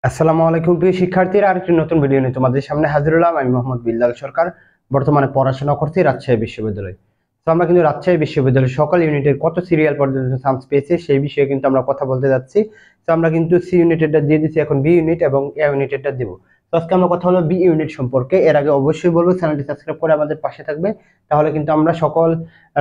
আসসালামু আলাইকুম প্রিয় শিক্ষার্থীরা, আরেকটি নতুন ভিডিও নিয়ে তোমাদের সামনে হাজির হলাম। আমি মোহাম্মদ বিল্লাল সরকার, বর্তমানে পড়াশোনা করছি রাজশাহী বিশ্ববিদ্যালয়ে। তো আমরা কিন্তু রাজশাহী বিশ্ববিদ্যালয়ের সকল ইউনিটের কত সিরিয়াল পর্যন্ত চান্স পেয়েছি সেই বিষয়ে কিন্তু আমরা কথা বলতে যাচ্ছি। তো আমরা কিন্তু সি ইউনিটেরটা দিয়ে দিচ্ছি, এখন বি ইউনিট এবং এ ইউনিটেরটা দিব। তো আজকে আমরা কথা হলো বি ইউনিট সম্পর্কে। এর আগে অবশ্যই বলবো চ্যানেলটি সাবস্ক্রাইব করে আমাদের পাশে থাকবে, তাহলে কিন্তু আমরা সকল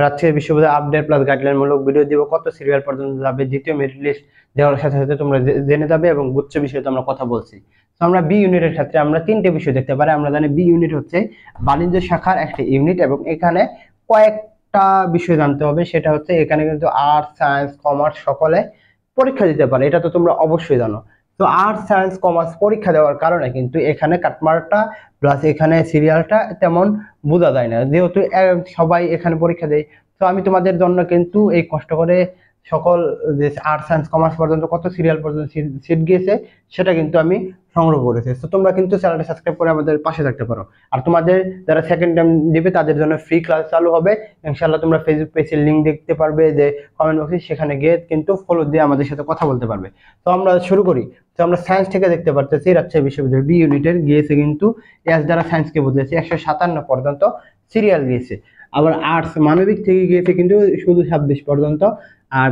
রাজশাহী বিশ্ববিদ্যালয় আপডেট প্লাস গাইডলাইন মূলক ভিডিও দিব, কত সিরিয়াল পর্যন্ত যাবে, দ্বিতীয় মেরিট লিস্ট দেওয়ার সাথে সাথে তোমরা জেনে যাবে, এবং গুচ্ছ বিষয়ে তো আমরা কথা বলছি। তো আমরা বি ইউনিটের ক্ষেত্রে আমরা তিনটে বিষয় দেখতে পারি। আমরা জানি বি ইউনিট হচ্ছে বাণিজ্য শাখার একটা ইউনিট, এবং এখানে কয়েকটা বিষয় জানতে হবে। সেটা হচ্ছে এখানে কিন্তু আর্টস, সায়েন্স, কমার্স সকলে পরীক্ষা দিতে পারে, এটা তো তোমরা অবশ্যই জানো। তো আর্টস, সায়েন্স, কমার্স পরীক্ষা দেওয়ার কারণে কিন্তু এখানে কাটমার্কটা প্লাস এখানে সিরিয়ালটা তেমন বোঝা যায় না, যেহেতু সবাই এখানে পরীক্ষা দেয়। তো আমি তোমাদের জন্য কিন্তু এই কষ্ট করে সকল যে আর্টস, সায়েন্স, কমার্স পর্যন্ত কত সিরিয়াল পর্যন্ত সিট গিয়েছে সেটা কিন্তু আমি সংগ্রহ করেছি। তো তোমরা কিন্তু চ্যানেলটা সাবস্ক্রাইব করে আমাদের পাশে থাকতে পারো। আর তোমাদের যারা সেকেন্ড টাইম দিবে তাদের জন্য ফ্রি ক্লাস চালু হবে ইনশাআল্লাহ। তোমরা ফেসবুক পেজের লিংক দেখতে পারবে, যে কমেন্ট বক্সে, সেখানে গিয়ে কিন্তু ফলো দিয়ে আমাদের সাথে কথা বলতে পারবে। তো আমরা শুরু করি। তো আমরা সায়েন্স থেকে দেখতে পারতেছি রাজশাহী বিশ্ববিদ্যালয় বি ইউনিটের গিয়েছে কিন্তু এস দ্বারা সায়েন্সকে বুঝেছে 157 পর্যন্ত সিরিয়াল গিয়েছে। আবার আর্টস মানবিক থেকে গিয়েছে কিন্তু শুধু 26 পর্যন্ত। আর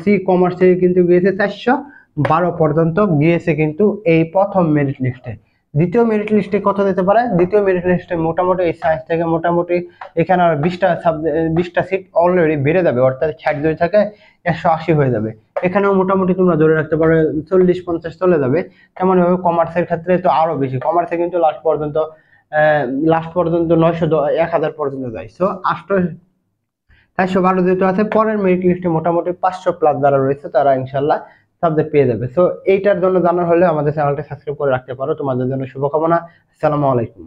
সি কমার্স থেকে কিন্তু গিয়েছে 412 পর্যন্ত গিয়েছে কিন্তু এই প্রথম মেরিট লিস্টে। দ্বিতীয় মেরিট লিস্টে কত দিতে পারে? দ্বিতীয় মেরিট লিস্টে মোটামুটি এই সায়েন্স থেকে মোটামুটি এখানে আর 20টা সিট অলরেডি বেড়ে যাবে, অর্থাৎ 62 থেকে 180 হয়ে যাবে। এখানেও মোটামুটি তোমরা ধরে রাখতে পারো 40-50 চলে যাবে। তেমন ভাবে কমার্সের ক্ষেত্রে তো আরো বেশি, কমার্সে কিন্তু লাস্ট পর্যন্ত 900-1000 পর্যন্ত যায়। সো 412 যেহেতু আছে, পরের মেরিট লিস্টে মোটামুটি 500 প্লাস যারা রয়েছে তারা ইনশাল্লাহ সাবজেক্ট পেয়ে যাবে। সো এইটার জন্য জানার হলে আমাদের চ্যানেলটা সাবস্ক্রাইব করে রাখতে পারো। তোমাদের জন্য শুভকামনা। আসসালামু আলাইকুম।